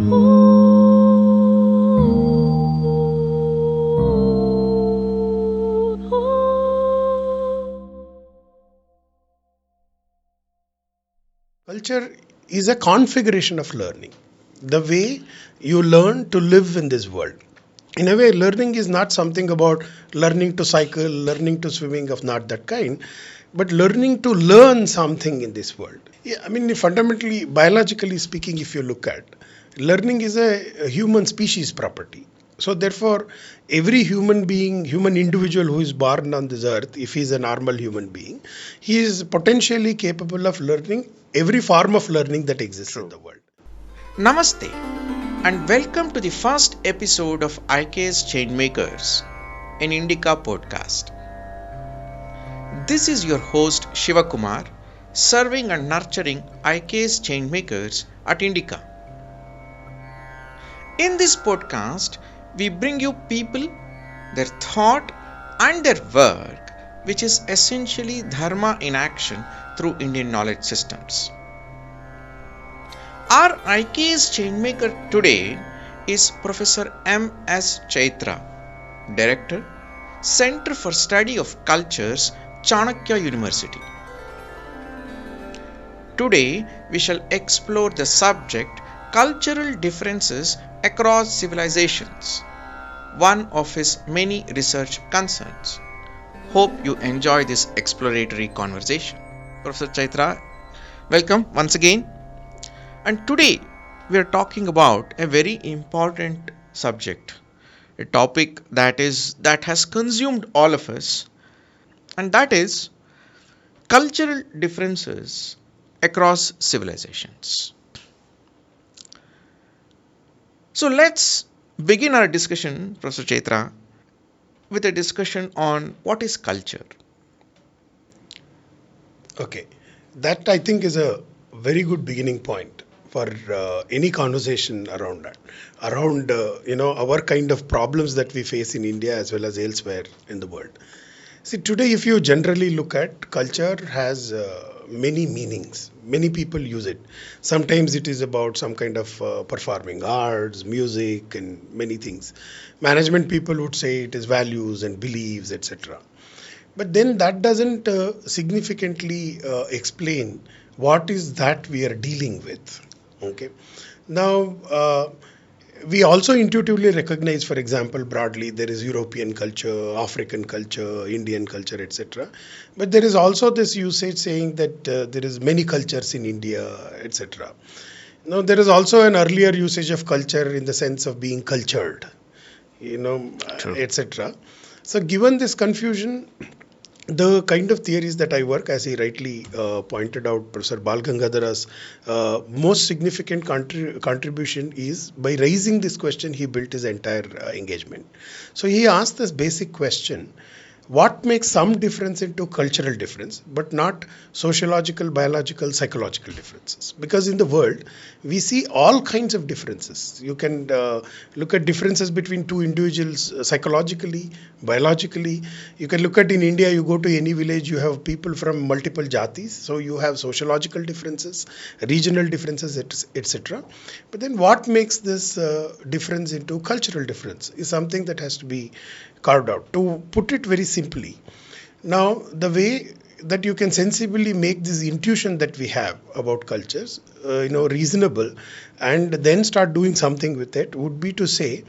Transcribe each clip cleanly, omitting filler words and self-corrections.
Culture is a configuration of learning, the way you learn to live in this world. In a way, learning is not something about learning to cycle, learning to swimming, of not that kind, but learning to learn something in this world. Yeah, I mean, fundamentally, biologically speaking, if you look at learning is a human species property. So therefore, every human being, human individual who is born on this earth, if he is a normal human being, he is potentially capable of learning every form of learning that exists in the world. Namaste and welcome to the first episode of IKS Changemakers, an INDICA podcast. This is your host Shivakumar, serving and nurturing IKS Changemakers at INDICA. In this podcast, we bring you people, their thought and their work, which is essentially Dharma in action through Indian knowledge systems. Our IKS Changemaker today is Professor M.S. Chaitra, Director, Center for Study of Cultures, Chanakya University. Today, we shall explore the subject Cultural Differences Across Civilisations, one of his many research concerns. Hope you enjoy this exploratory conversation. Professor Chaitra, welcome once again. And today we are talking about a very important subject, a topic that has consumed all of us, and that is cultural differences across civilizations. So let's begin our discussion, Professor Chaitra, with a discussion on what is culture. Okay, that I think is a very good beginning point for any conversation around that, around our kind of problems that we face in India as well as elsewhere in the world. See, today if you generally look at culture has many meanings. Many people use it. Sometimes it is about some kind of performing arts, music, and many things. Management people would say it is values and beliefs, etc. But then that doesn't significantly explain what is that we are dealing with. Okay. Now, we also intuitively recognize, for example, broadly, there is European culture, African culture, Indian culture, etc. But there is also this usage saying that there is many cultures in India, etc. Now, there is also an earlier usage of culture in the sense of being cultured, etc. So, given this confusion, the kind of theories that I work, as he rightly pointed out, Professor Bal Gangadhara's most significant contribution is by raising this question, he built his entire engagement. So he asked this basic question: what makes some difference into cultural difference, but not sociological, biological, psychological differences? Because in the world, we see all kinds of differences. You can look at differences between two individuals psychologically, biologically. You can look at in India, you go to any village, you have people from multiple jatis. So you have sociological differences, regional differences, etc. But then what makes this difference into cultural difference is something that has to be carved out. To put it very simply, now the way that you can sensibly make this intuition that we have about cultures, reasonable, and then start doing something with it would be to say,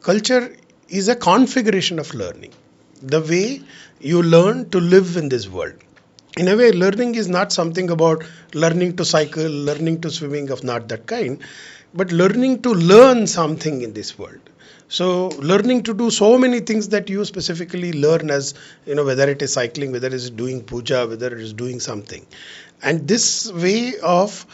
culture is a configuration of learning, the way you learn to live in this world. In a way, learning is not something about learning to cycle, learning to swimming, of not that kind, but learning to learn something in this world. So learning to do so many things that you specifically learn, as whether it is cycling, whether it is doing puja, whether it is doing something. And this way of,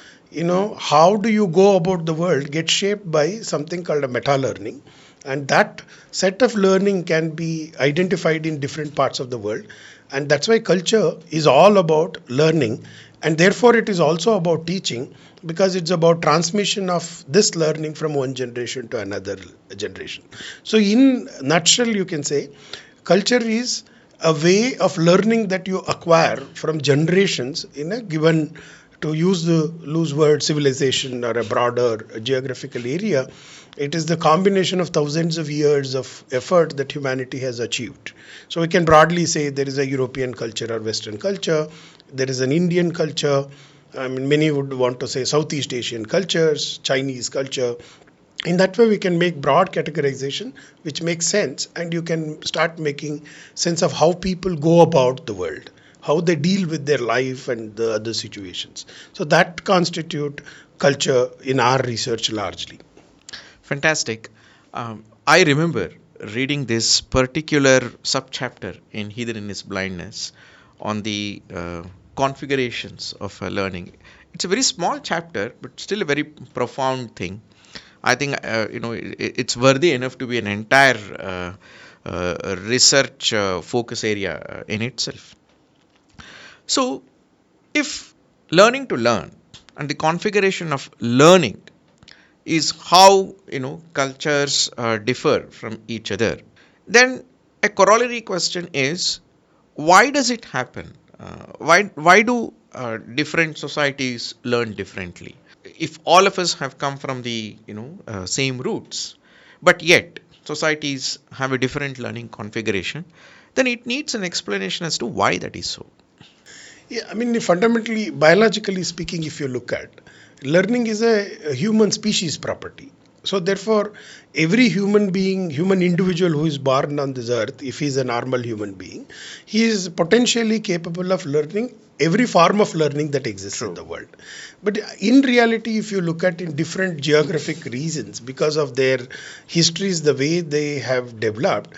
how do you go about the world gets shaped by something called a meta learning. And that set of learning can be identified in different parts of the world. And that's why culture is all about learning. And therefore, it is also about teaching, because it's about transmission of this learning from one generation to another generation. So in a nutshell, you can say culture is a way of learning that you acquire from generations in a given to use the loose word civilization or a broader geographical area, it is the combination of thousands of years of effort that humanity has achieved. So we can broadly say there is a European culture or Western culture, there is an Indian culture. I mean, many would want to say Southeast Asian cultures, Chinese culture. In that way, we can make broad categorization, which makes sense, and you can start making sense of how people go about the world, how they deal with their life and the other situations. So that constitute culture in our research largely. Fantastic. I remember reading this particular subchapter in Heathen in His Blindness on the configurations of learning. It's a very small chapter, but still a very profound thing. I think it's worthy enough to be an entire research focus area in itself. So, if learning to learn and the configuration of learning is how cultures differ from each other, then a corollary question is, why does it happen? Why do different societies learn differently? If all of us have come from the same roots, but yet societies have a different learning configuration, then it needs an explanation as to why that is so. Yeah, I mean, fundamentally, biologically speaking, if you look at learning is a human species property. So therefore, every human being, human individual who is born on this earth, if he is a normal human being, he is potentially capable of learning every form of learning that exists in the world. But in reality, if you look at in different geographic regions, because of their histories, the way they have developed,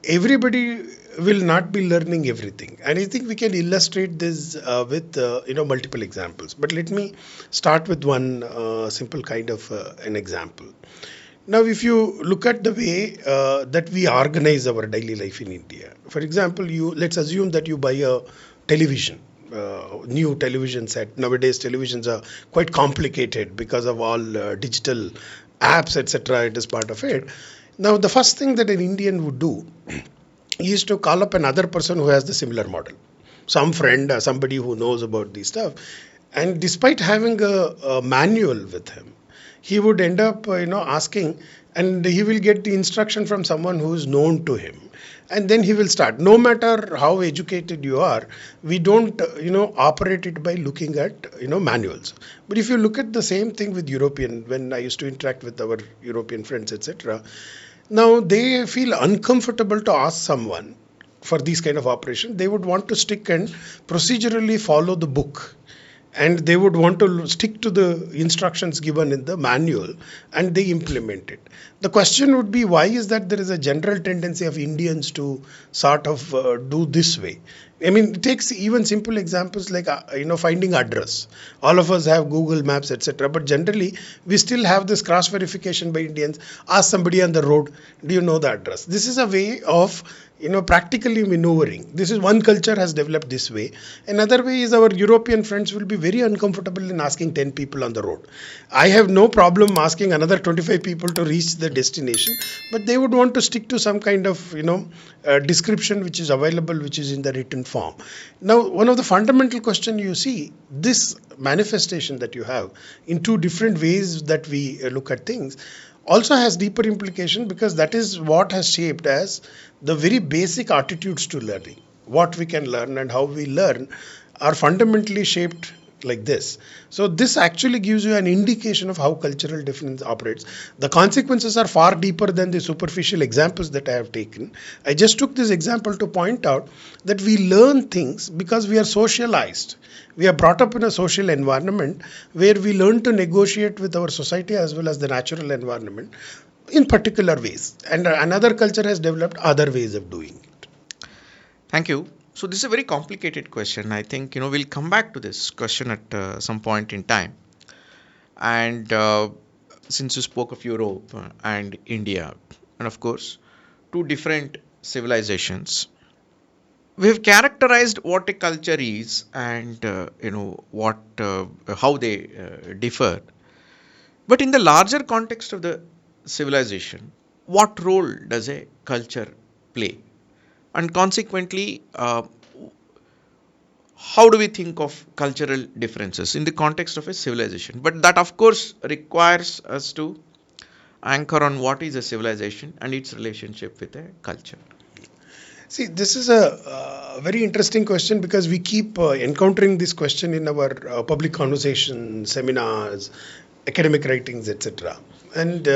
everybody will not be learning everything, and I think we can illustrate this with multiple examples. But let me start with one simple kind of an example. Now, if you look at the way that we organize our daily life in India, for example, let's assume that you buy a television, new television set. Nowadays televisions are quite complicated because of all digital apps, etc. It is part of it. Now, the first thing that an Indian would do is to call up another person who has the similar model, some friend or somebody who knows about this stuff. And despite having a manual with him, he would end up, asking, and he will get the instruction from someone who is known to him. And then he will start. No matter how educated you are, we don't, operate it by looking at, manuals. But if you look at the same thing with European, when I used to interact with our European friends, etc., now they feel uncomfortable to ask someone for these kind of operation. They would want to stick and procedurally follow the book, and they would want to stick to the instructions given in the manual, and they implement it. The question would be, why is that there is a general tendency of Indians to sort of do this way? I mean, it takes even simple examples like finding address. All of us have Google Maps, etc. But generally, we still have this cross verification by Indians. Ask somebody on the road, do you know the address? This is a way of practically maneuvering. This is one culture has developed this way. Another way is our European friends will be very uncomfortable in asking 10 people on the road. I have no problem asking another 25 people to reach the destination, but they would want to stick to some kind of description which is available, which is in the written form. Now, one of the fundamental question you see, this manifestation that you have in two different ways that we look at things, also has deeper implication, because that is what has shaped as the very basic attitudes to learning. What we can learn and how we learn are fundamentally shaped like this. So this actually gives you an indication of how cultural difference operates. The consequences are far deeper than the superficial examples that I have taken. I just took this example to point out that we learn things because we are socialized. We are brought up in a social environment where we learn to negotiate with our society as well as the natural environment in particular ways. And another culture has developed other ways of doing it. Thank you. So this is a very complicated question. I think we'll come back to this question at some point in time. And since you spoke of Europe and India, and of course, two different civilizations, we have characterized what a culture is and what how they differ. But in the larger context of the civilization, what role does a culture play? And consequently, how do we think of cultural differences in the context of a civilization? But that, of course, requires us to anchor on what is a civilization and its relationship with a culture. See, this is a very interesting question because we keep encountering this question in our public conversations, seminars, academic writings, etc. And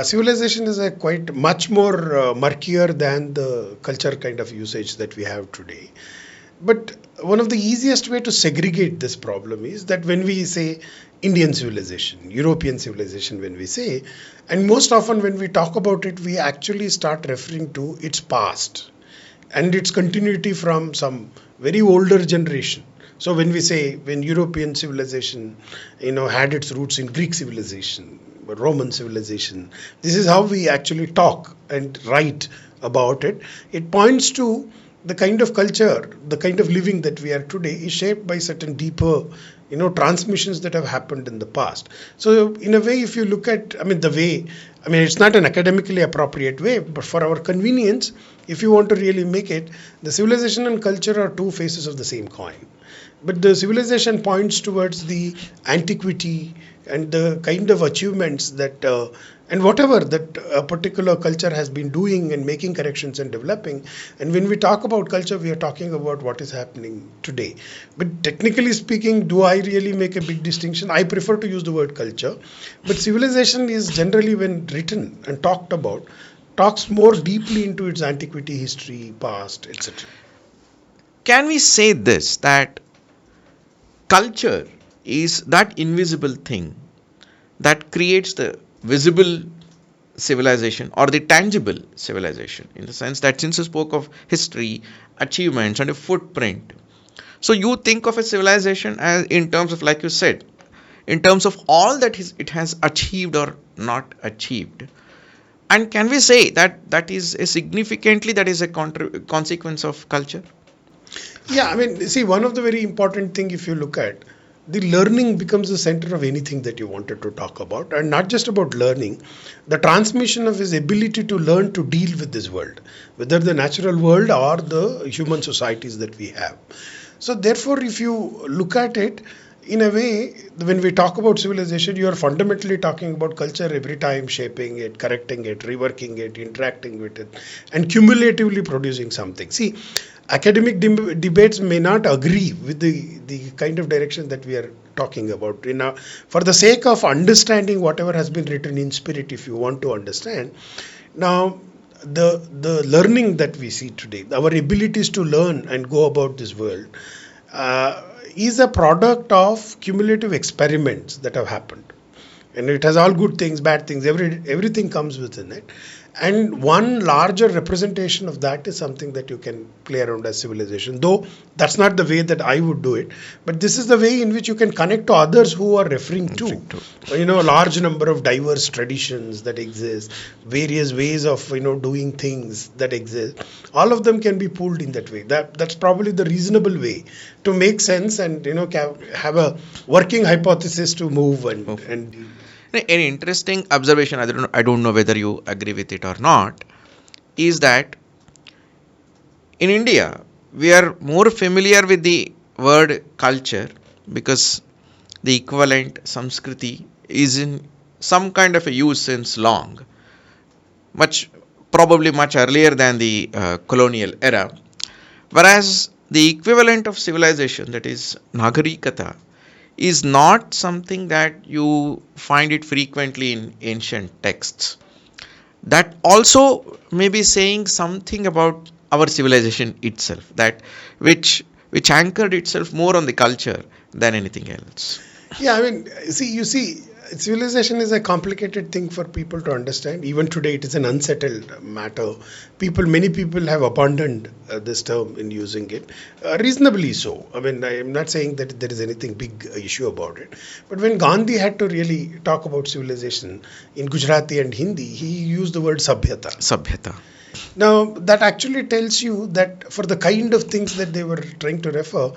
civilization is a quite much more murkier than the culture kind of usage that we have today. But one of the easiest way to segregate this problem is that when we say Indian civilization, European civilization, when we say, and most often when we talk about it, we actually start referring to its past and its continuity from some very older generation. So when we say when European civilization, had its roots in Greek civilization, Roman civilization, this is how we actually talk and write about it. It points to the kind of culture, the kind of living that we are today is shaped by certain deeper, transmissions that have happened in the past. So in a way, if you look at, it's not an academically appropriate way, but for our convenience, if you want to really make it, the civilization and culture are two faces of the same coin. But the civilization points towards the antiquity and the kind of achievements that and whatever that a particular culture has been doing and making corrections and developing. And when we talk about culture, we are talking about what is happening today. But technically speaking, do I really make a big distinction? I prefer to use the word culture. But civilization is generally, when written and talked about, talks more deeply into its antiquity, history, past, etc. Can we say this, that culture is that invisible thing that creates the visible civilization or the tangible civilization, in the sense that since you spoke of history, achievements and a footprint, so you think of a civilization as in terms of, like you said, in terms of all that it has achieved or not achieved. And can we say that that is a consequence of culture? Yeah, see, one of the very important thing, if you look at, the learning becomes the center of anything that you wanted to talk about, and not just about learning, the transmission of his ability to learn to deal with this world, whether the natural world or the human societies that we have. So therefore, if you look at it, in a way, when we talk about civilization, you are fundamentally talking about culture every time, shaping it, correcting it, reworking it, interacting with it, and cumulatively producing something. See, academic debates may not agree with the kind of direction that we are talking about. For the sake of understanding whatever has been written in spirit, if you want to understand, now the learning that we see today, our abilities to learn and go about this world, is a product of cumulative experiments that have happened. And it has all good things, bad things, everything comes within it. And one larger representation of that is something that you can play around as civilization. Though that's not the way that I would do it. But this is the way in which you can connect to others who are referring to. A large number of diverse traditions that exist, various ways of, doing things that exist. All of them can be pulled in that way. That's probably the reasonable way to make sense and, have a working hypothesis to move and an interesting observation, I don't know whether you agree with it or not, is that in India, we are more familiar with the word culture because the equivalent Samskriti is in some kind of a use since long, probably much earlier than the colonial era, whereas the equivalent of civilization, that is Nagarikata, is not something that you find it frequently in ancient texts. That also may be saying something about our civilization itself, that which anchored itself more on the culture than anything else. Yeah, you see, civilization is a complicated thing for people to understand. Even today, it is an unsettled matter. Many people have abandoned this term in using it, reasonably so. I am not saying that there is anything big issue about it. But when Gandhi had to really talk about civilization in Gujarati and Hindi, he used the word Sabhyata. Sabhyata. Now, that actually tells you that for the kind of things that they were trying to refer,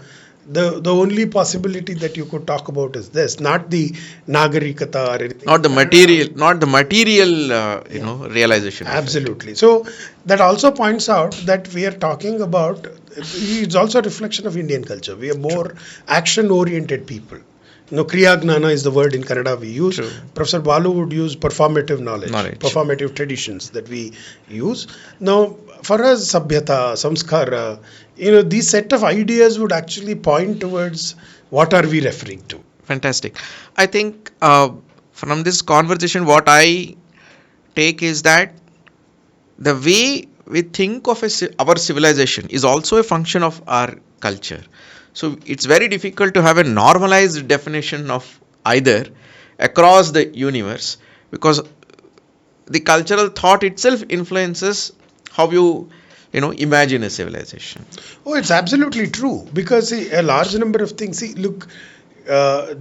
The only possibility that you could talk about is this, not the Nagarikata or anything. Not the material, not the material, realization. Absolutely. So that also points out that we are talking about, it's also a reflection of Indian culture. We are more action-oriented people. Kriya Gnana is the word in Kannada we use. True. Professor Balu would use performative knowledge, performative traditions that we use. Now, for us, Sabhyata, Samskara, these set of ideas would actually point towards what are we referring to. Fantastic. I think from this conversation, what I take is that the way we think of our civilization is also a function of our culture. So it's very difficult to have a normalized definition of either across the universe, because the cultural thought itself influences how you imagine a civilization. Oh, it's absolutely true, because a large number of things. Look,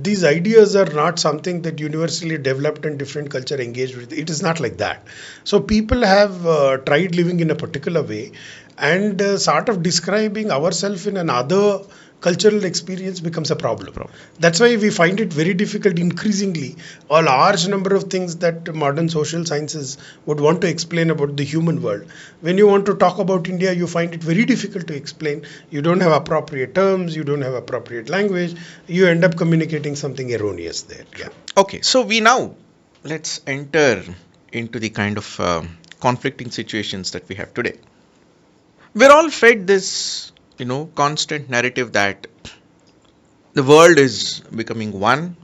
these ideas are not something that universally developed and different culture engaged with. It is not like that. So people have tried living in a particular way, and sort of describing ourselves in another cultural experience becomes a problem. That's why we find it very difficult increasingly. A large number of things that modern social sciences would want to explain about the human world. When you want to talk about India, you find it very difficult to explain. You don't have appropriate terms, you don't have appropriate language, you end up communicating something erroneous there. Yeah. Okay, so let's enter into the kind of conflicting situations that we have today. We're all fed this constant narrative that the world is becoming one,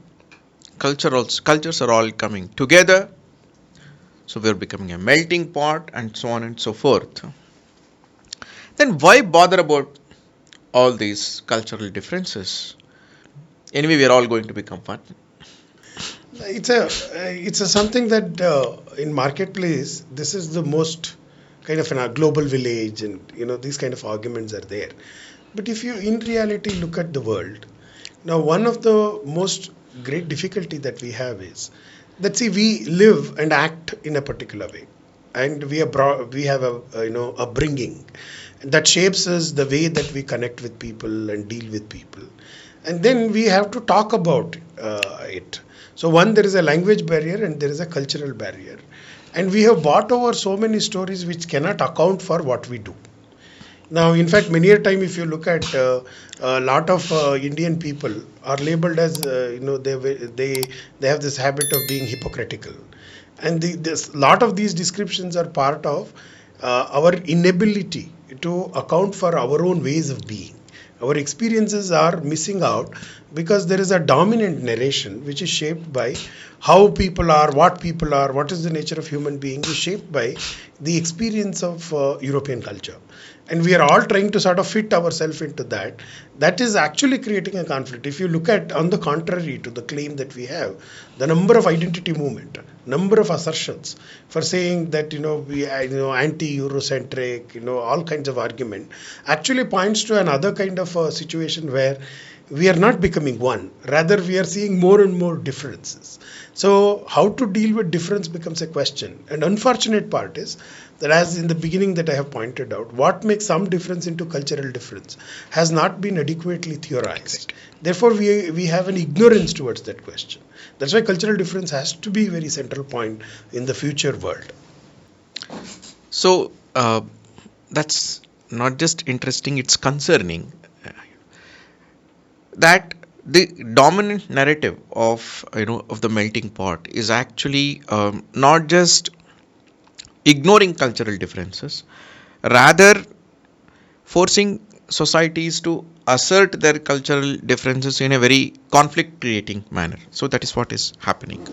cultures are all coming together, so we're becoming a melting pot, and so on and so forth. Then why bother about all these cultural differences? Anyway, we're all going to become one. It's a something that in marketplace, this is the most kind of a global village, and these kind of arguments are there. But if you in reality look at the world, now one of the most great difficulty that we have is that we live and act in a particular way, and we have a upbringing that shapes us, the way that we connect with people and deal with people, and then we have to talk about it. So there is a language barrier and there is a cultural barrier. And we have bought over so many stories which cannot account for what we do. Now, in fact, many a time, if you look at a lot of Indian people are labeled as, they have this habit of being hypocritical. And a lot of these descriptions are part of our inability to account for our own ways of being. Our experiences are missing out because there is a dominant narration which is shaped by how people are, what is the nature of human being, is shaped by the experience of European culture. And we are all trying to sort of fit ourselves into that. That is actually creating a conflict. If you look at, on the contrary to the claim that we have, the number of identity movement, number of assertions for saying that, we anti-Eurocentric, all kinds of argument, actually points to another kind of a situation where we are not becoming one. Rather, we are seeing more and more differences. So how to deal with difference becomes a question. And unfortunate part is that, as in the beginning that I have pointed out, what makes some difference into cultural difference has not been adequately theorized. Therefore, we have an ignorance towards that question. That's why cultural difference has to be a very central point in the future world. So that's not just interesting, it's concerning that the dominant narrative of the melting pot is actually not just ignoring cultural differences, rather forcing societies to assert their cultural differences in a very conflict creating manner. So that is what is happening.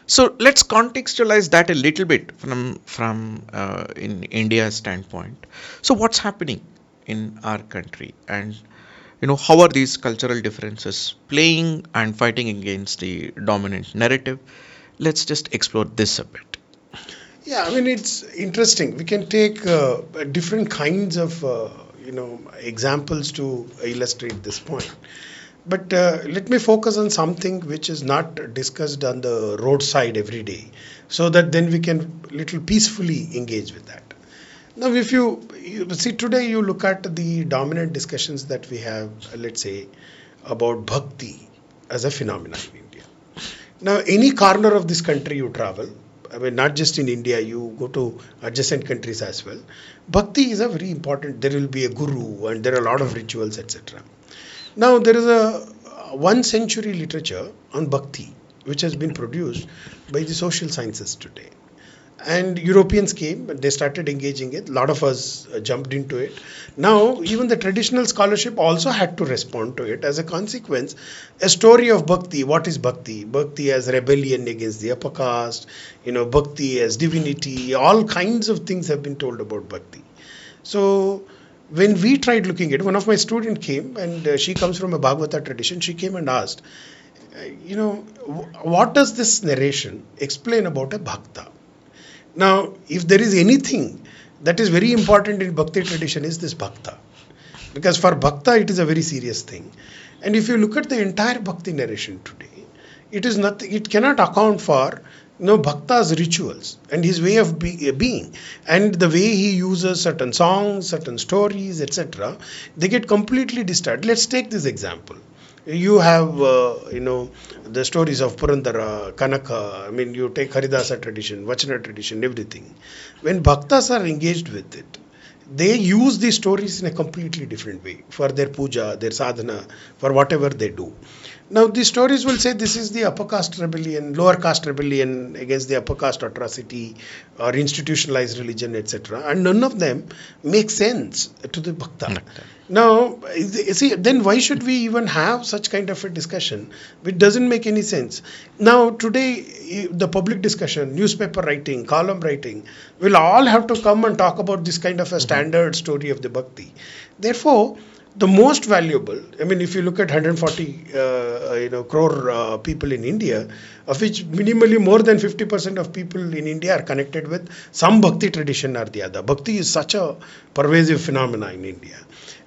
So let's contextualize that a little bit from in India's standpoint. So what's happening in our country, and how are these cultural differences playing and fighting against the dominant narrative? Let's just explore this a bit. Yeah, it's interesting. We can take different kinds of examples to illustrate this point. But let me focus on something which is not discussed on the roadside every day, so that then we can little peacefully engage with that. Now, if you see today, you look at the dominant discussions that we have, let's say, about Bhakti as a phenomenon in India. Now, any corner of this country you travel, I mean, not just in India, you go to adjacent countries as well. Bhakti is a very important, there will be a guru and there are a lot of rituals, etc. Now, there is a 1 century literature on Bhakti, which has been produced by the social sciences today. And Europeans came and they started engaging it. A lot of us jumped into it. Now, even the traditional scholarship also had to respond to it. As a consequence, a story of Bhakti. What is Bhakti? Bhakti as rebellion against the upper caste, Bhakti as divinity. All kinds of things have been told about Bhakti. So, when we tried looking at it, one of my students came and she comes from a Bhagavata tradition. She came and asked, what does this narration explain about a Bhakta? Now, if there is anything that is very important in Bhakti tradition is this Bhakta. Because for Bhakta, it is a very serious thing. And if you look at the entire Bhakti narration today, it is nothing, it cannot account for Bhakta's rituals and his way of being. And the way he uses certain songs, certain stories, etc. They get completely distorted. Let's take this example. You have, the stories of Purandara, Kanaka. I mean, you take Haridasa tradition, Vachana tradition, everything. When Bhaktas are engaged with it, they use these stories in a completely different way for their puja, their sadhana, for whatever they do. Now, these stories will say this is the upper caste rebellion, lower caste rebellion against the upper caste atrocity or institutionalized religion, etc. And none of them make sense to the Bhakta. Now, see, then why should we even have such kind of a discussion which doesn't make any sense? Now, today, the public discussion, newspaper writing, column writing, will all have to come and talk about this kind of a standard story of the Bhakti. Therefore, the most valuable, I mean, if you look at 140 crore people in India, of which minimally more than 50% of people in India are connected with some Bhakti tradition or the other. Bhakti is such a pervasive phenomena in India.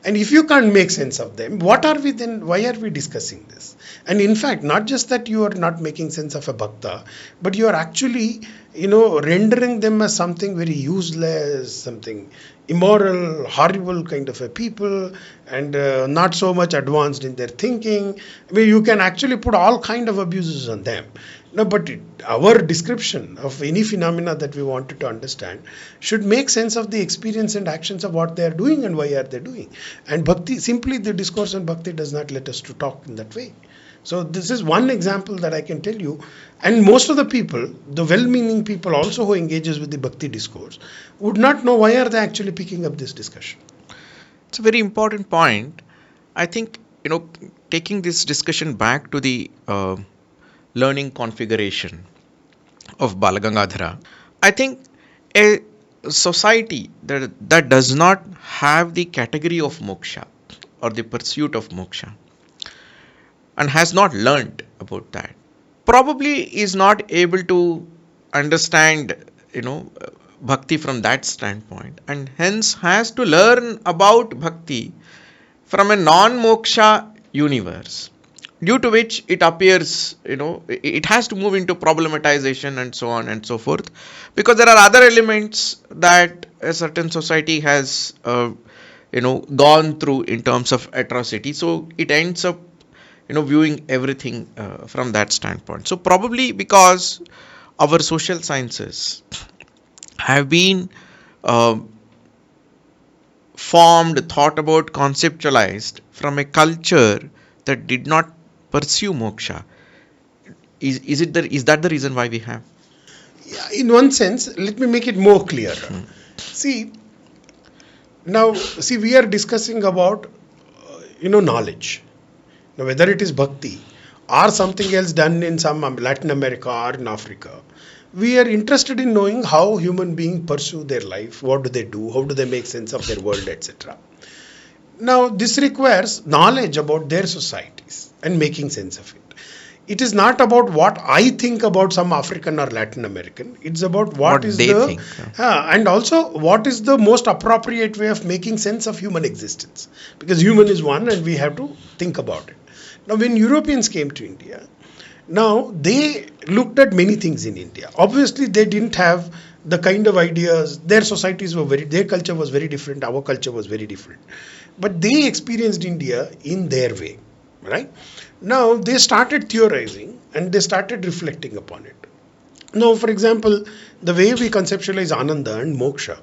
And if you can't make sense of them, what are we then, why are we discussing this? And in fact, not just that you are not making sense of a Bhakta, but you are actually, rendering them as something very useless, something immoral, horrible kind of a people, and not so much advanced in their thinking. I mean, you can actually put all kind of abuses on them. No, but our description of any phenomena that we wanted to understand should make sense of the experience and actions of what they are doing and why are they doing. And Bhakti, simply the discourse on Bhakti does not let us to talk in that way. So this is one example that I can tell you. And most of the people, the well-meaning people also who engages with the Bhakti discourse, would not know why are they actually picking up this discussion. It's a very important point. I think, taking this discussion back to the learning configuration of Balagangadhara, I think a society that does not have the category of moksha or the pursuit of moksha and has not learnt about that probably is not able to understand bhakti from that standpoint, and hence has to learn about bhakti from a non-moksha universe, due to which it appears, it has to move into problematization and so on and so forth, because there are other elements that a certain society has gone through in terms of atrocity. So it ends up viewing everything from that standpoint. So probably because our social sciences have been formed, thought about, conceptualized from a culture that did not pursue moksha. Is that the reason why we have? Yeah, in one sense, let me make it more clear. See, we are discussing about knowledge. Now, whether it is bhakti or something else done in some Latin America or in Africa, we are interested in knowing how human beings pursue their life, what do they do, how do they make sense of their world, etc. Now, this requires knowledge about their societies and making sense of it. It is not about what I think about some African or Latin American. It's about what they think. And also what is the most appropriate way of making sense of human existence. Because human is one and we have to think about it. Now, when Europeans came to India, Now, they looked at many things in India. Obviously, they didn't have the kind of ideas. Their societies were their culture was very different. Our culture was very different. But they experienced India in their way, right? Now, they started theorizing and they started reflecting upon it. Now, for example, the way we conceptualize Ananda and Moksha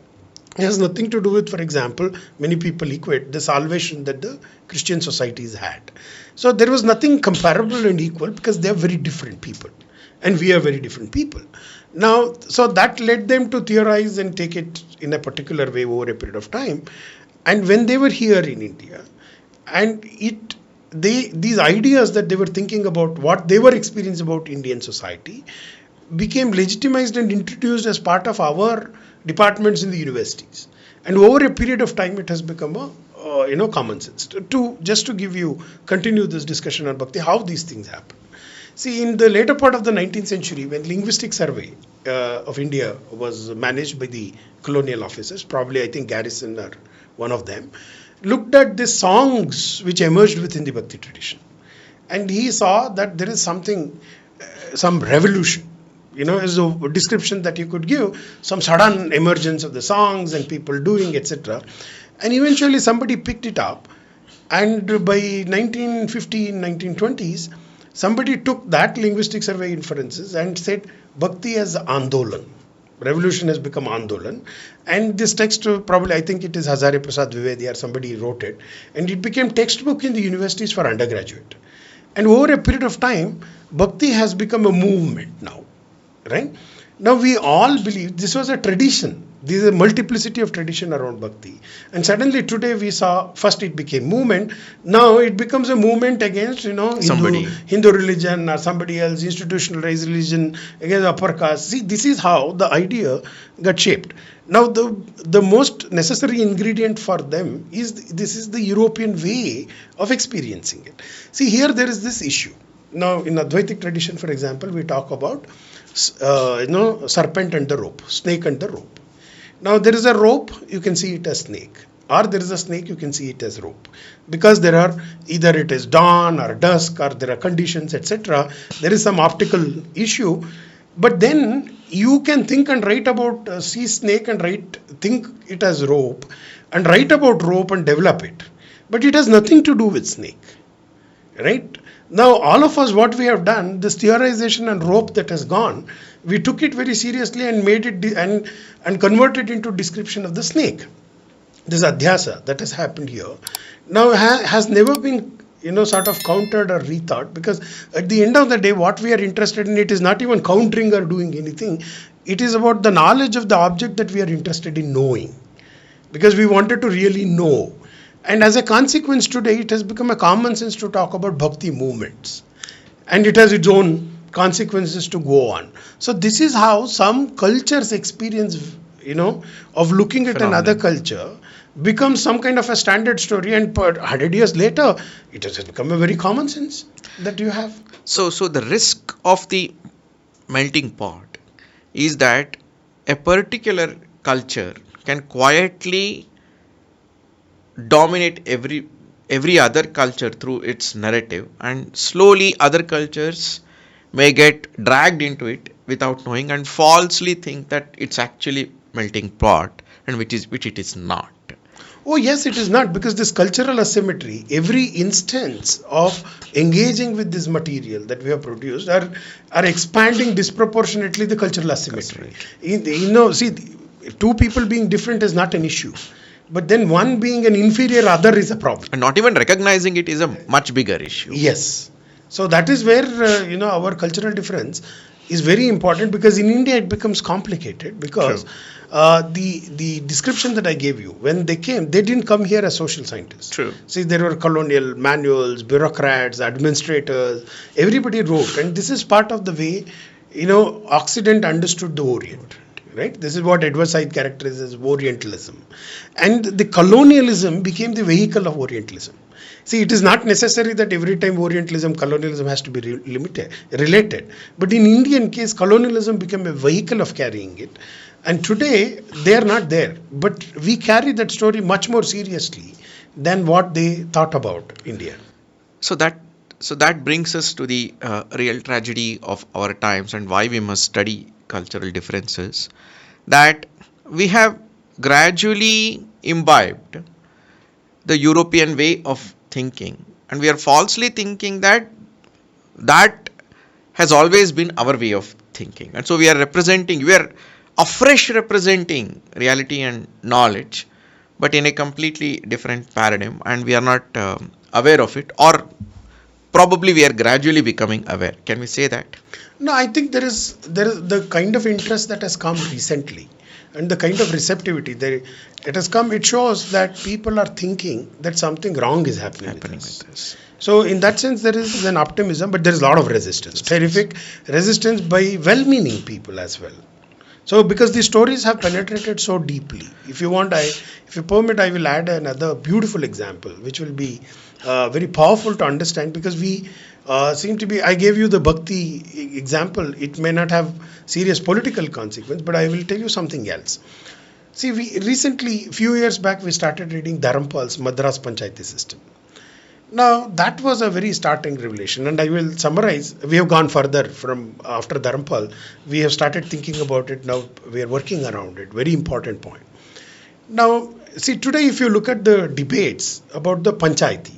has nothing to do with, for example, many people equate the salvation that the Christian societies had. So there was nothing comparable and equal because they are very different people and we are very different people. Now, so that led them to theorize and take it in a particular way over a period of time. And when they were here in India, and these ideas that they were thinking about, what they were experiencing about Indian society, became legitimized and introduced as part of our departments in the universities. And over a period of time, it has become a common sense. Just to continue this discussion on Bhakti, how these things happen. See, in the later part of the 19th century, when linguistic survey of India was managed by the colonial officers, probably I think Garrison or one of them, looked at the songs which emerged within the Bhakti tradition. And he saw that there is something, some revolution, is a description that you could give, some sudden emergence of the songs and people doing, etc. And eventually somebody picked it up. And by 1915, 1920s, somebody took that linguistic survey inferences and said, Bhakti as Andolan. Revolution has become Andolan. And this text, probably, I think it is Hazare Prasad Vivedi or somebody wrote it. And it became textbook in the universities for undergraduate. And over a period of time, Bhakti has become a movement now. Right? Now we all believe this was a tradition. There is a multiplicity of tradition around Bhakti. And suddenly today we saw, first it became movement. Now it becomes a movement against, Hindu religion or somebody else, institutionalized religion, against upper caste. See, this is how the idea got shaped. Now the most necessary ingredient for them is, this is the European way of experiencing it. See, here there is this issue. Now in Advaitic tradition, for example, we talk about serpent and the rope, snake and the rope. Now there is a rope, you can see it as snake, or there is a snake, you can see it as rope, because there are either it is dawn or dusk or there are conditions, etc. There is some optical issue, but then you can think and write about see snake and think it as rope, and write about rope and develop it, but it has nothing to do with snake, right? Now, all of us, what we have done, this theorization and rope that has gone, we took it very seriously and made it and converted into description of the snake. This adhyasa that has happened here now has never been, sort of countered or rethought, because at the end of the day, what we are interested in, it is not even countering or doing anything. It is about the knowledge of the object that we are interested in knowing, because we wanted to really know. And as a consequence, today it has become a common sense to talk about Bhakti movements. And it has its own consequences to go on. So this is how some cultures experience, of looking at another culture becomes some kind of a standard story. And 100 years later, it has become a very common sense that you have. So the risk of the melting pot is that a particular culture can quietly dominate every other culture through its narrative, and slowly other cultures may get dragged into it without knowing and falsely think that it's actually melting pot, and which it is not. Oh yes, it is not, because this cultural asymmetry, every instance of engaging with this material that we have produced are expanding disproportionately the cultural asymmetry. See, two people being different is not an issue. But then one being an inferior other is a problem. And not even recognizing it is a much bigger issue. Yes. So that is where, our cultural difference is very important, because in India it becomes complicated, because the description that I gave you, when they came, they didn't come here as social scientists. True. See, there were colonial manuals, bureaucrats, administrators, everybody wrote. And this is part of the way, Occident understood the Orient. Right? This is what Edward Said characterizes as Orientalism. And the colonialism became the vehicle of Orientalism. See, it is not necessary that every time Orientalism, colonialism has to be related. But in Indian case, colonialism became a vehicle of carrying it. And today, they are not there. But we carry that story much more seriously than what they thought about India. So that So that brings us to the real tragedy of our times and why we must study cultural differences. That we have gradually imbibed the European way of thinking, and we are falsely thinking that that has always been our way of thinking. And so we are afresh representing reality and knowledge, but in a completely different paradigm, and we are not aware of it, or probably we are gradually becoming aware. Can we say that? No, I think there is the kind of interest that has come recently, and the kind of receptivity there it has come. It shows that people are thinking that something wrong is happening with us. So in that sense, there is an optimism, but there is a lot of resistance. Terrific resistance by well-meaning people as well. So because the stories have penetrated so deeply, if you permit, I will add another beautiful example, which will be very powerful to understand, because we seem to be. I gave you the Bhakti example. It may not have serious political consequence, but I will tell you something else. See, we recently, few years back, we started reading Dharampal's Madras Panchayati system. Now, that was a very startling revelation, and I will summarize. We have gone further from after Dharampal. We have started thinking about it now. We are working around it. Very important point. Now, see, today, if you look at the debates about the Panchayati,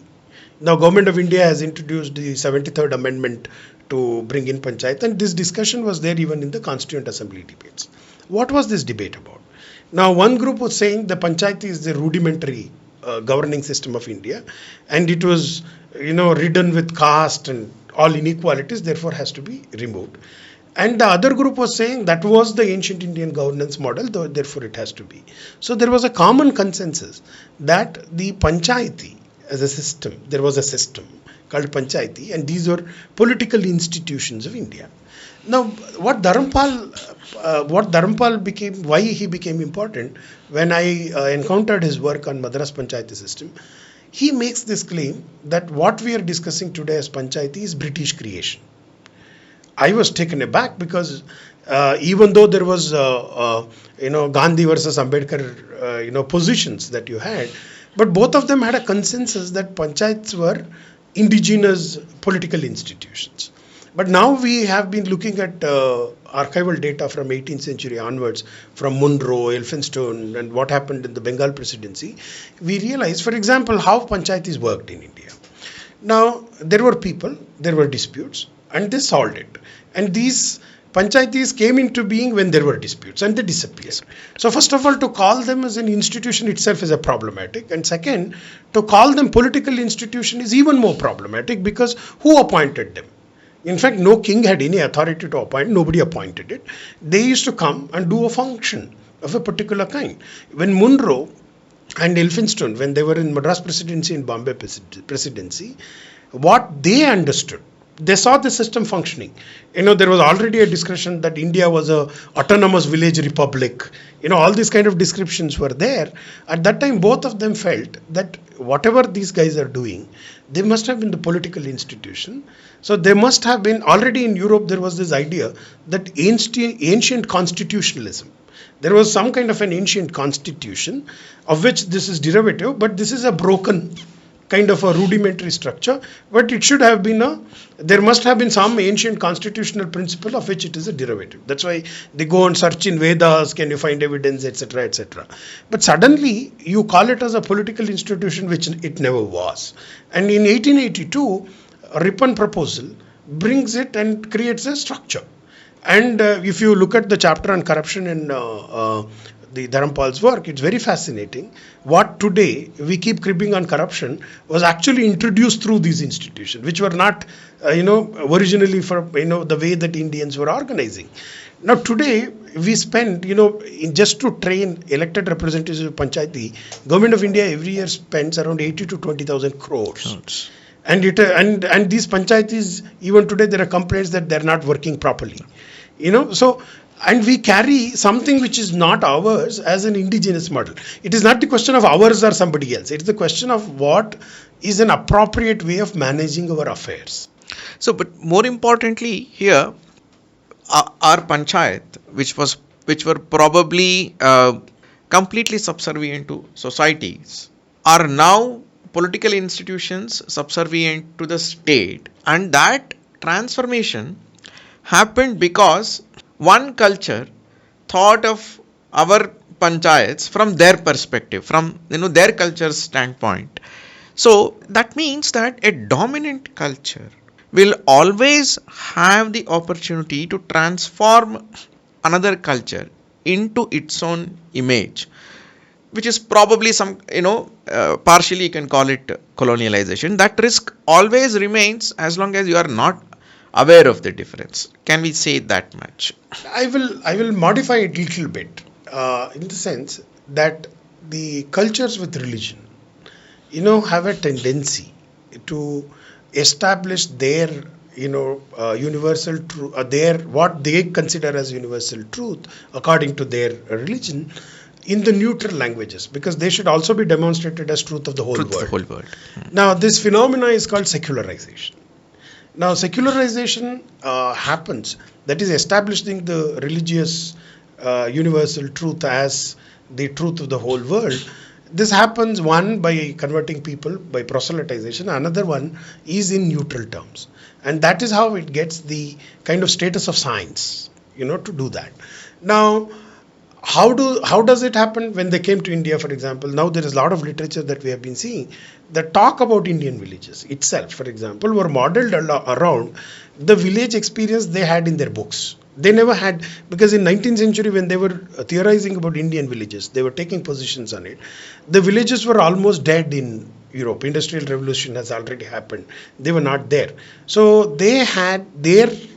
now Government of India has introduced the 73rd Amendment to bring in Panchayat, and this discussion was there even in the Constituent Assembly debates. What was this debate about? Now, one group was saying the Panchayati is the rudimentary governing system of India, and it was, ridden with caste and all inequalities, therefore has to be removed. And the other group was saying that was the ancient Indian governance model, therefore it has to be. So there was a common consensus that the Panchayati as a system, there was a system called Panchayati, and these were political institutions of India. Now, what Dharampal became, why he became important, when I encountered his work on Madras Panchayati system, he makes this claim that what we are discussing today as Panchayati is British creation. I was taken aback because even though there was, Gandhi versus Ambedkar, positions that you had, but both of them had a consensus that Panchayats were indigenous political institutions. But now we have been looking at archival data from 18th century onwards, from Munro, Elphinstone, and what happened in the Bengal presidency. We realize, for example, how Panchayatis worked in India. Now, there were people, there were disputes, and they solved it. And these Panchayatis came into being when there were disputes, and they disappeared. So first of all, to call them as an institution itself is a problematic. And second, to call them political institution is even more problematic, because who appointed them? In fact, no king had any authority to appoint. Nobody appointed it. They used to come and do a function of a particular kind. When Munro and Elphinstone, when they were in Madras presidency and Bombay presidency, what they understood, they saw the system functioning. There was already a discussion that India was a autonomous village republic. All these kind of descriptions were there. At that time, both of them felt that whatever these guys are doing, they must have been the political institution. So they must have been, already in Europe, there was this idea that ancient constitutionalism. There was some kind of an ancient constitution of which this is derivative, but this is a broken kind of a rudimentary structure, but it should have been there must have been some ancient constitutional principle of which it is a derivative. That's why they go and search in Vedas, can you find evidence, etc., etc. But suddenly you call it as a political institution, which it never was. And in 1882, a Ripon proposal brings it and creates a structure. And if you look at the chapter on corruption in the Dharampal's work, it's very fascinating. What today we keep cribbing on corruption was actually introduced through these institutions, which were not, originally for, the way that Indians were organizing. Now today we spend, just to train elected representatives of Panchayati, Government of India every year spends around 80 to 20,000 crores. And and these Panchayatis, even today there are complaints that they're not working properly. And we carry something which is not ours as an indigenous model. It is not the question of ours or somebody else. It's the question of what is an appropriate way of managing our affairs. So, but more importantly here, our Panchayat, which were probably completely subservient to societies, are now political institutions subservient to the state, and that transformation happened because one culture thought of our panchayats from their perspective, from their culture's standpoint. So that means that a dominant culture will always have the opportunity to transform another culture into its own image, which is probably partially you can call it colonialization. That risk always remains as long as you are not aware of the difference. Can we say that much? I will modify it a little bit in the sense that the cultures with religion, have a tendency to establish their universal truth, their what they consider as universal truth according to their religion in the neutral languages, because they should also be demonstrated as truth of the whole Truth of world. the whole world. Now, this phenomena is called secularization. Now, secularization happens, that is establishing the religious universal truth as the truth of the whole world. This happens, one, by converting people by proselytization, another one is in neutral terms. And that is how it gets the kind of status of science, to do that. Now, how does it happen when they came to India, for example? Now there is a lot of literature that we have been seeing that talk about Indian villages itself, for example, were modeled around the village experience they had in their books. They never had, because in 19th century when they were theorizing about Indian villages, they were taking positions on it. The villages were almost dead in Europe. Industrial revolution has already happened. They were not there. So they had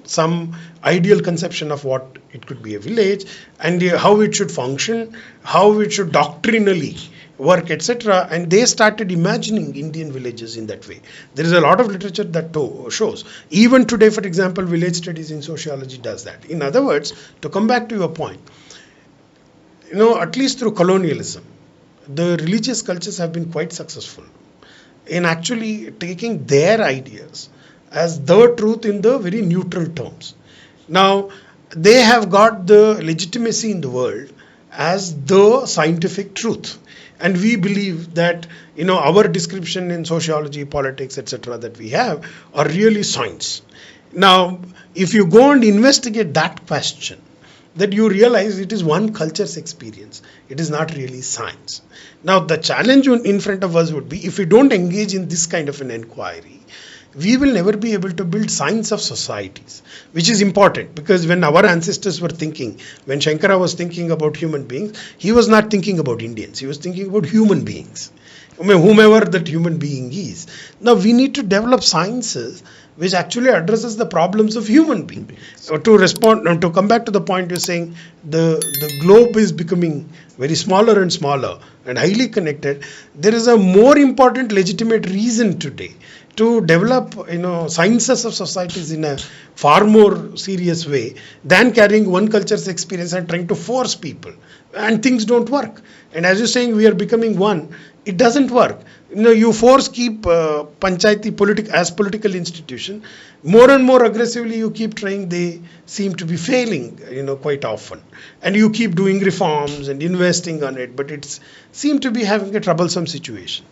some ideal conception of what it could be a village and how it should function, how it should doctrinally work, etc. And they started imagining Indian villages in that way. There is a lot of literature that shows. Even today, for example, village studies in sociology does that. In other words, to come back to your point, at least through colonialism, the religious cultures have been quite successful in actually taking their ideas as the truth in the very neutral terms. Now, they have got the legitimacy in the world as the scientific truth. And we believe that, our description in sociology, politics, etc. that we have are really science. Now, if you go and investigate that question, that you realize it is one culture's experience. It is not really science. Now, the challenge in front of us would be, if we don't engage in this kind of an inquiry, we will never be able to build science of societies, which is important, because when our ancestors were thinking, when Shankara was thinking about human beings, he was not thinking about Indians, he was thinking about human beings, whomever that human being is. Now we need to develop sciences which actually addresses the problems of human beings. So to come back to the point you're saying, the globe is becoming very smaller and smaller and highly connected. There is a more important legitimate reason today to develop sciences of societies in a far more serious way than carrying one culture's experience and trying to force people, and things don't work. And as you're saying, we are becoming one, it doesn't work. You keep Panchayati as political institution, more and more aggressively you keep trying, they seem to be failing, quite often. And you keep doing reforms and investing on it, but it's seem to be having a troublesome situation.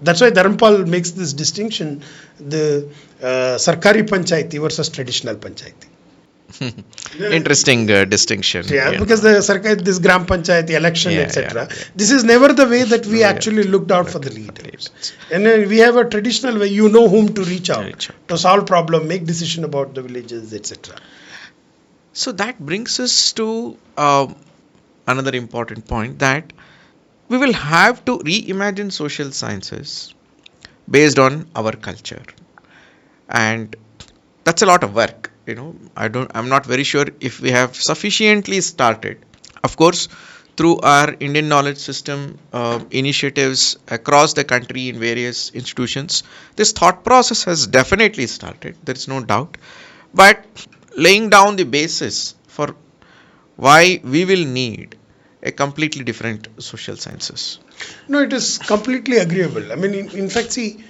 That's why Dharma makes this distinction, the Sarkari Panchayati versus traditional Panchayati. Interesting distinction. Yeah, because this Gram Panchayati election, etc. This is never the way that we actually looked out for the leaders. And we have a traditional way, whom to reach out to solve problem, make decision about the villages, etc. So that brings us to another important point, that we will have to reimagine social sciences based on our culture, and that's a lot of work. I'm not very sure if we have sufficiently started. Of course, through our Indian knowledge system initiatives across the country in various institutions, this thought process has definitely started. There is no doubt. But laying down the basis for why we will need a completely different social sciences. No, it is completely agreeable. In fact, see,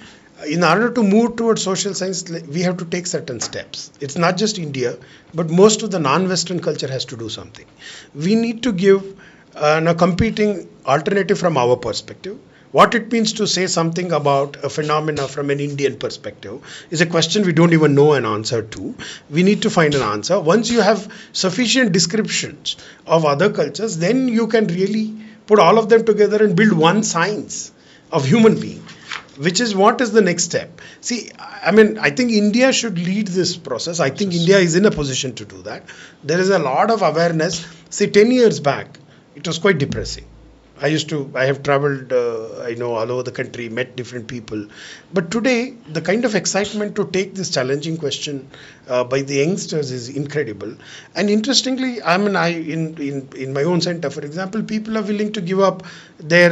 in order to move towards social science, we have to take certain steps. It's not just India, but most of the non-Western culture has to do something. We need to give a competing alternative from our perspective. what it means to say something about a phenomena from an Indian perspective is a question we don't even know an answer to. We need to find an answer. Once you have sufficient descriptions of other cultures, then you can really put all of them together and build one science of human being, which is what is the next step. See, I mean, I think India should lead this process. I think India is in a position to do that. There is a lot of awareness. See, 10 years back, it was quite depressing. I have traveled, all over the country, met different people. But today, the kind of excitement to take this challenging question by the youngsters is incredible. And interestingly, I mean, in my own center, for example, people are willing to give up their,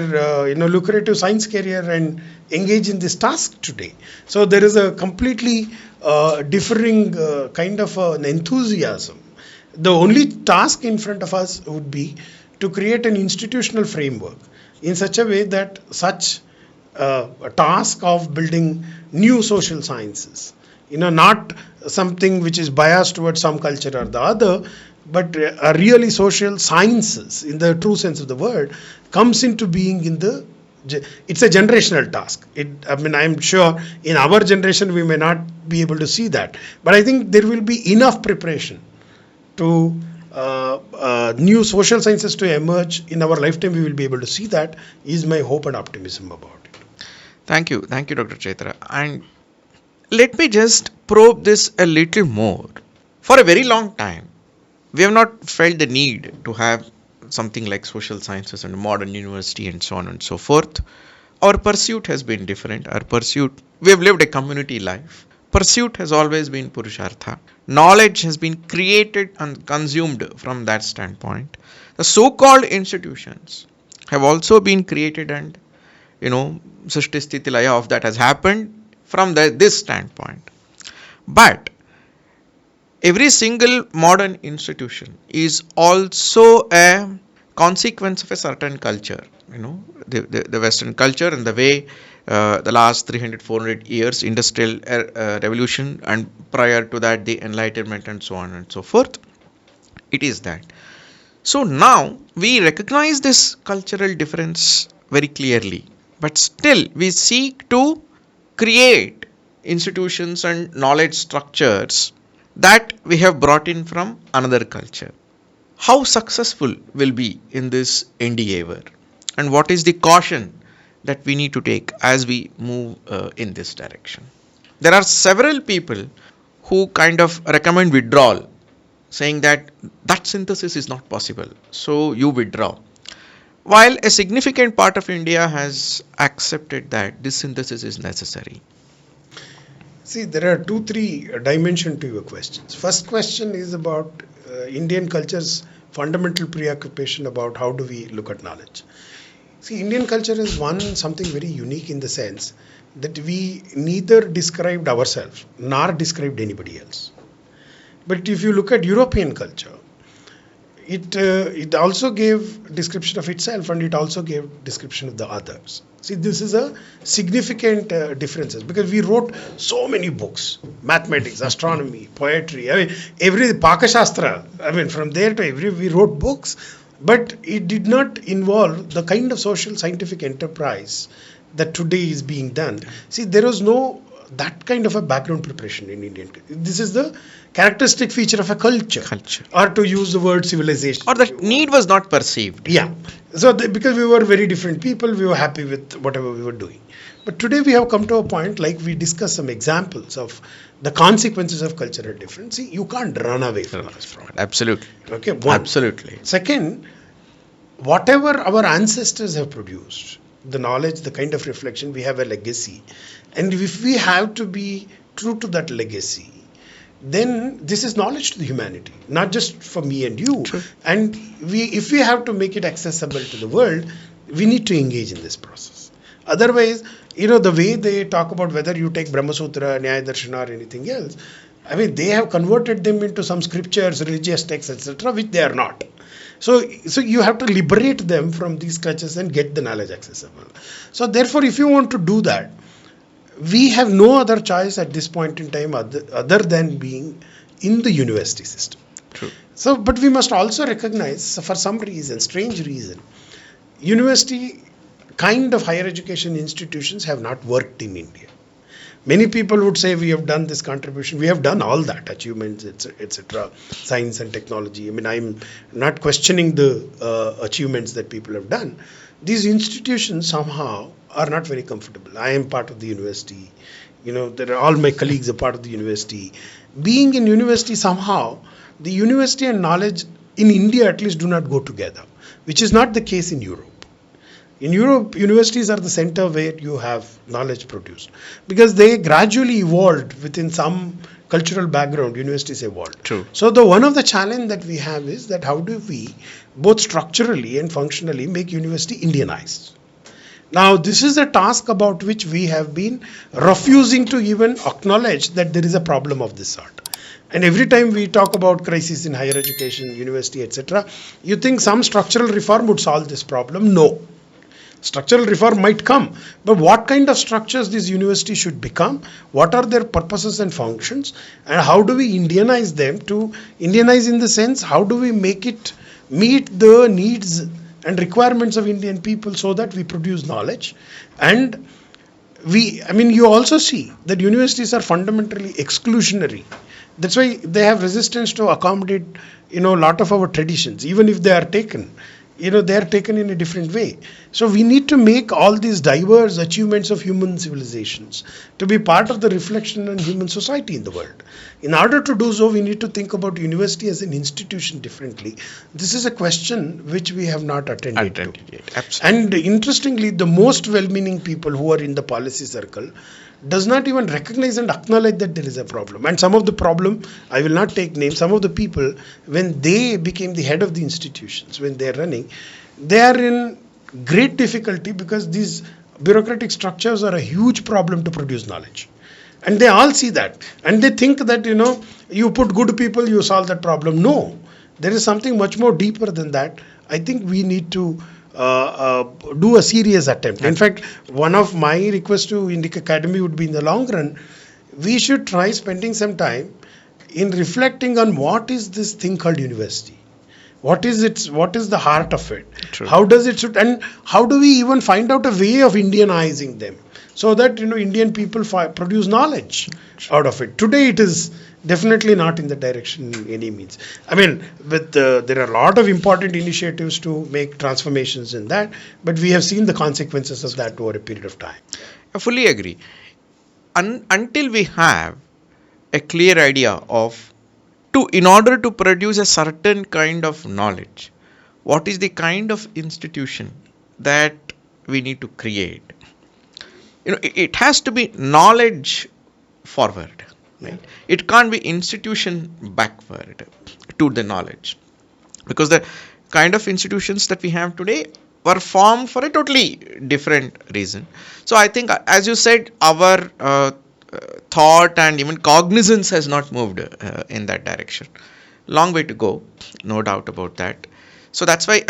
lucrative science career and engage in this task today. So there is a completely differing kind of an enthusiasm. The only task in front of us would be to create an institutional framework in such a way that such a task of building new social sciences, not something which is biased towards some culture or the other, but a really social sciences in the true sense of the word comes into being it's a generational task. I'm sure in our generation we may not be able to see that, but I think there will be enough preparation to new social sciences to emerge in our lifetime. We will be able to see that, is my hope and optimism about it. Thank you, Dr. Chaitra. And let me just probe this a little more. For a very long time, we have not felt the need to have something like social sciences and modern university and so on and so forth. Our pursuit has been different. We have lived a community life. Pursuit has always been Purushartha. Knowledge has been created and consumed from that standpoint. The so-called institutions have also been created, and Srishti Sthiti Laya of that has happened from this standpoint. But every single modern institution is also a consequence of a certain culture. The Western culture and the way the last 300-400 years industrial revolution, and prior to that the Enlightenment and so on and so forth, it is that. So now we recognize this cultural difference very clearly, but still we seek to create institutions and knowledge structures that we have brought in from another culture. How successful will be in this endeavor, and what is the caution that we need to take as we move in this direction? There are several people who kind of recommend withdrawal, saying that synthesis is not possible, so you withdraw. While a significant part of India has accepted that this synthesis is necessary. See, there are 2-3 dimensions to your questions. First question is about Indian culture's fundamental preoccupation about how do we look at knowledge. See, Indian culture is something very unique in the sense that we neither described ourselves nor described anybody else. But if you look at European culture, it also gave description of itself, and it also gave description of the others. See, this is a significant differences, because we wrote so many books: mathematics, astronomy, poetry. Every Pakashastra. From there to we wrote books. But it did not involve the kind of social scientific enterprise that today is being done. See, there was no that kind of a background preparation in Indian. This is the characteristic feature of a culture. Or to use the word civilization. Or the need was not perceived. Yeah. So because we were very different people, we were happy with whatever we were doing. But today we have come to a point, like we discussed some examples of the consequences of cultural difference. See, you can't run away from this problem. Absolutely. Okay. One. Absolutely. Second, whatever our ancestors have produced, the knowledge, the kind of reflection, we have a legacy. And if we have to be true to that legacy, then this is knowledge to the humanity, not just for me and you. True. And if we have to make it accessible to the world, we need to engage in this process. Otherwise, the way they talk about whether you take Brahma Sutra, Nyaya Darshana or anything else, they have converted them into some scriptures, religious texts, etc., which they are not. So you have to liberate them from these clutches and get the knowledge accessible. So therefore, if you want to do that, we have no other choice at this point in time other than being in the university system. True. So, but we must also recognize, for some reason, strange reason, university kind of higher education institutions have not worked in India. Many people would say we have done this contribution, we have done all that, achievements, etc., science and technology. I mean, I'm not questioning the achievements that people have done. These institutions somehow are not very comfortable. I am part of the university. There are all my colleagues are part of the university. Being in university, somehow, the university and knowledge in India at least do not go together, which is not the case in Europe. In Europe, universities are the center where you have knowledge produced, because they gradually evolved within some cultural background. Universities evolved. True. So one of the challenge that we have is that how do we both structurally and functionally make university Indianized? Now, this is a task about which we have been refusing to even acknowledge that there is a problem of this sort. And every time we talk about crisis in higher education, university, etc., you think some structural reform would solve this problem. No. Structural reform might come, but what kind of structures these universities should become, what are their purposes and functions, and how do we Indianize them? To Indianize in the sense, how do we make it meet the needs and requirements of Indian people so that we produce knowledge? And you also see that universities are fundamentally exclusionary. That's why they have resistance to accommodate, a lot of our traditions, even if they are taken. They are taken in a different way. So we need to make all these diverse achievements of human civilizations to be part of the reflection on human society in the world. In order to do so, we need to think about university as an institution differently. This is a question which we have not attended to. Absolutely. And interestingly, the most well-meaning people who are in the policy circle does not even recognize and acknowledge that there is a problem. And some of the problem, I will not take names, some of the people, when they became the head of the institutions, when they are running, they are in great difficulty because these bureaucratic structures are a huge problem to produce knowledge. And they all see that. And they think that, you put good people, you solve that problem. No, there is something much more deeper than that. I think we need to do a serious attempt. In fact, one of my requests to INDICA Academy would be, in the long run, we should try spending some time in reflecting on what is this thing called university. What is the heart of it? True. How does it should, and how do we even find out a way of Indianizing them so that Indian people produce knowledge out of it? Today it is definitely not in the direction in any means. I mean, there are a lot of important initiatives to make transformations in that, but we have seen the consequences of that over a period of time. I fully agree. Until we have a clear idea of, in order to produce a certain kind of knowledge, what is the kind of institution that we need to create? It has to be knowledge forward. Right? It can't be institution backward to the knowledge, because the kind of institutions that we have today were formed for a totally different reason. So I think, as you said, our thought and even cognizance has not moved in that direction. Long way to go, no doubt about that. So that's why,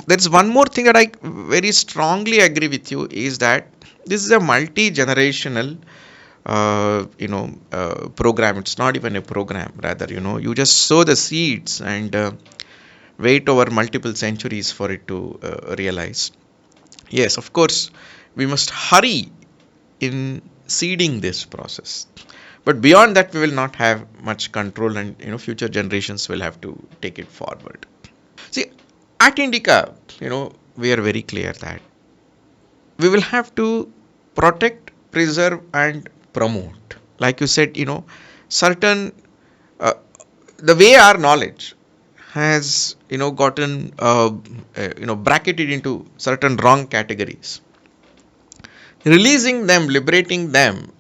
there's one more thing that I very strongly agree with you, is that this is a multi-generational program. It's not even a program, rather, you just sow the seeds and wait over multiple centuries for it to realize. Yes, of course, we must hurry in seeding this process, but beyond that we will not have much control, and future generations will have to take it forward. See, at INDICA, we are very clear that we will have to protect, preserve and promote. Like you said, certain the way our knowledge has gotten bracketed into certain wrong categories. Releasing them, liberating them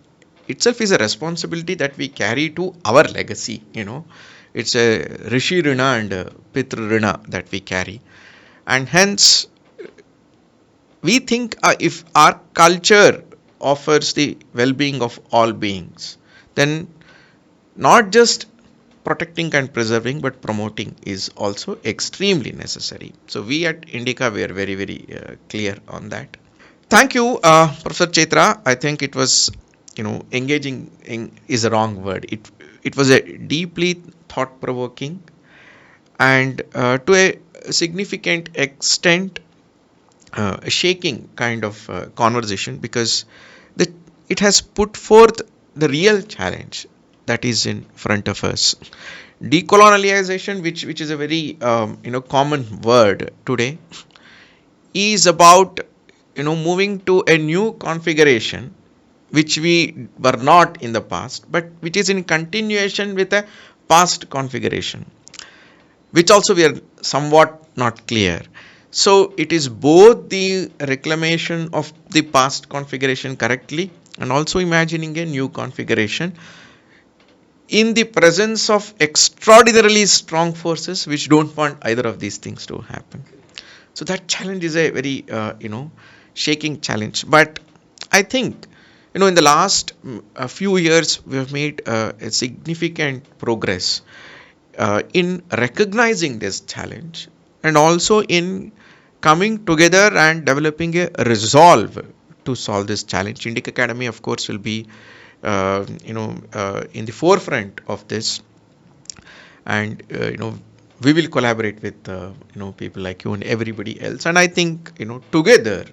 itself is a responsibility that we carry to our legacy. It's a Rishi Rina and a Pitru Rina that we carry, and hence we think if our culture offers the well-being of all beings, then not just protecting and preserving but promoting is also extremely necessary. So we at INDICA, we are very, very clear on that. Thank you, Professor Chaitra. I think it was, engaging is a wrong word. It was a deeply thought-provoking and to a significant extent a shaking kind of conversation, because the, it has put forth the real challenge that is in front of us. Decolonization, which is a very common word today, is about moving to a new configuration which we were not in the past, but which is in continuation with a past configuration, which also we are somewhat not clear. So it is both the reclamation of the past configuration correctly and also imagining a new configuration in the presence of extraordinarily strong forces which don't want either of these things to happen. So that challenge is a very shaking challenge. But I think in the last a few years we have made a significant progress in recognizing this challenge, and also in coming together and developing a resolve to solve this challenge. Indic Academy, of course, will be in the forefront of this, and we will collaborate with people like you and everybody else, and I think together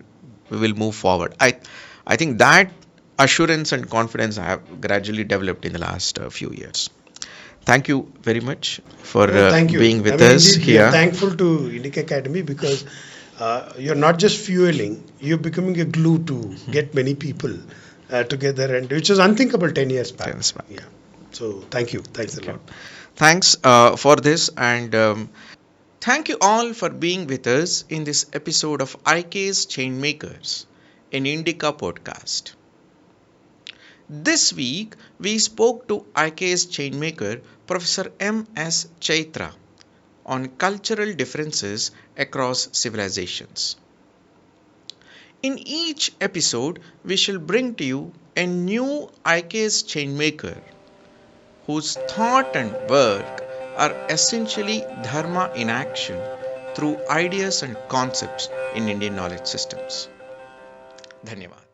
we will move forward. I think that assurance and confidence I have gradually developed in the last few years. Thank you very much for Thank you. being with us Indeed, we are here. thankful to INDICA Academy because you're not just fueling, you're becoming a glue to get many people together, and which was unthinkable 10 years back. Yes, ma'am. Yeah. So thank you. Thanks a lot. Thanks for this, and thank you all for being with us in this episode of IKS Changemakers, an INDICA podcast. This week, we spoke to IKS Changemaker Professor M.S. Chaitra on cultural differences across civilizations. In each episode, we shall bring to you a new IKS Changemaker whose thought and work are essentially Dharma in action through ideas and concepts in Indian knowledge systems. Dhanyavad.